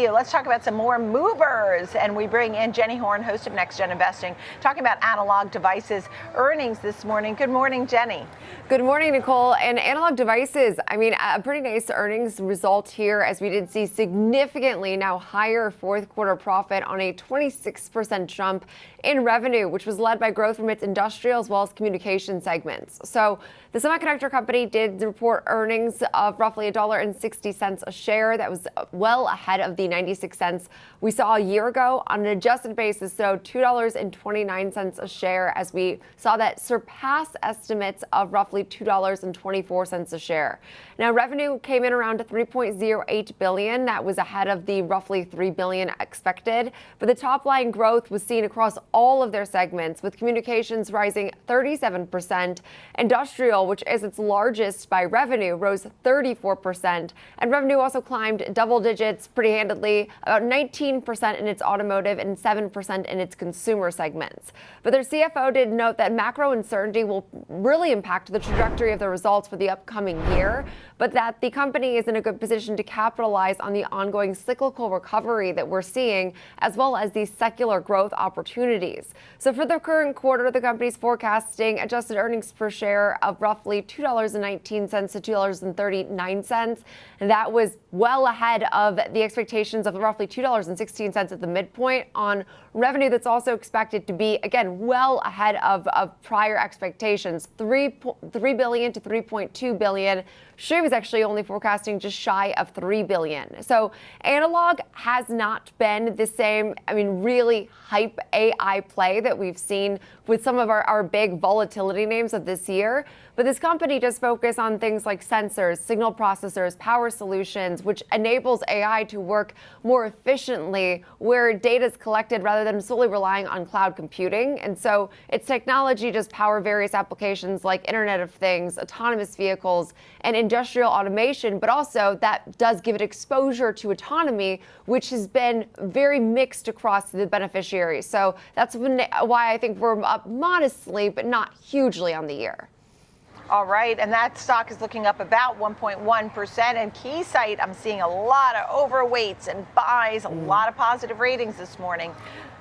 Let's talk about some more movers, and we bring in Jenny Horne, host of Next Gen Investing, talking about Analog Devices earnings this morning. Good morning, Jenny. Good morning, Nicole. And Analog Devices, a pretty nice earnings result here, as we did see significantly now higher fourth quarter profit on a 26% jump in revenue, which was led by growth from its industrial as well as communication segments. So the semiconductor company did report earnings of roughly $1.60 a share. That was well ahead of the 96 cents we saw a year ago on an adjusted basis. So $2.29 a share, as we saw that surpass estimates of roughly $2.24 a share. Now, revenue came in around $3.08 billion. That was ahead of the roughly $3 billion expected. But the top line growth was seen across all of their segments, with communications rising 37%. Industrial, which is its largest by revenue, rose 34%. And revenue also climbed double digits pretty handedly, about 19% in its automotive and 7% in its consumer segments. But their CFO did note that macro uncertainty will really impact the trajectory of the results for the upcoming year, but that the company is in a good position to capitalize on the ongoing cyclical recovery that we're seeing, as well as these secular growth opportunities. So for the current quarter, the company's forecasting adjusted earnings per share of roughly $2.19 to $2.39. And that was well ahead of the expectations of roughly $2.16 at the midpoint on revenue that's also expected to be, again, well ahead of prior expectations, $3 billion to $3.2 billion. She was actually only forecasting just shy of $3 billion. So Analog has not been the same, really hype AI play that we've seen with some of our big volatility names of this year. But this company does focus on things like sensors, signal processors, power solutions, which enables AI to work more efficiently where data is collected rather than solely relying on cloud computing. And so its technology does power various applications like Internet of Things, autonomous vehicles, and industrial automation, but also that does give it exposure to autonomy, which has been very mixed across the beneficiaries. So that's why I think we're up modestly, but not hugely on the year. All right, and that stock is looking up about 1.1%. And Keysight, I'm seeing a lot of overweights and buys, a lot of positive ratings this morning.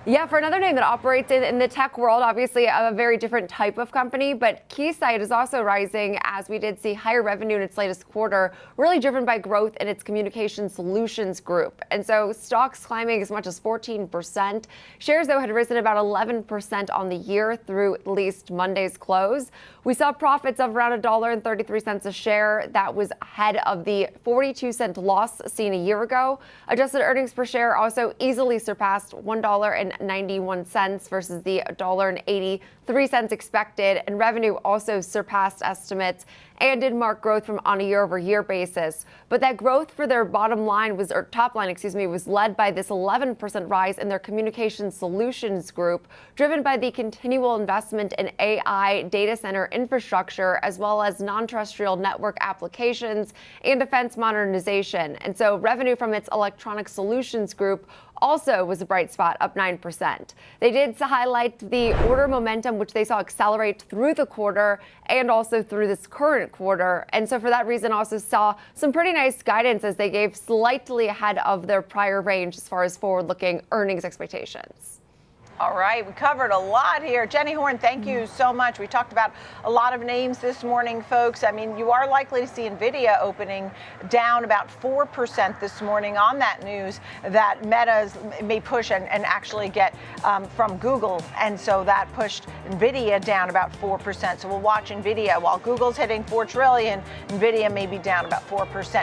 Yeah, for another name that operates in the tech world, obviously a very different type of company, but Keysight is also rising, as we did see higher revenue in its latest quarter, really driven by growth in its communication solutions group. And so stocks climbing as much as 14%. Shares, though, had risen about 11% on the year through at least Monday's close. We saw profits of around $1.33 a share. That was ahead of the 42-cent loss seen a year ago. Adjusted earnings per share also easily surpassed $1.91 versus the $1.83 expected, and revenue also surpassed estimates and did mark growth from on a year-over-year basis. But that growth for their bottom line was, or top line, was led by this 11% rise in their communication solutions group, driven by the continual investment in AI data center infrastructure, as well as non-terrestrial network applications and defense modernization. And so revenue from its electronic solutions group also was a bright spot, up 9%. They did highlight the order momentum, which they saw accelerate through the quarter and also through this current quarter. And so for that reason, also saw some pretty nice guidance as they gave slightly ahead of their prior range as far as forward-looking earnings expectations. All right, we covered a lot here. Jenny Horne, thank you so much. We talked about a lot of names this morning, folks. You are likely to see Nvidia opening down about 4% this morning on that news that Meta may push and actually get from Google. And so that pushed Nvidia down about 4%. So we'll watch Nvidia. While Google's hitting $4 trillion, Nvidia may be down about 4%.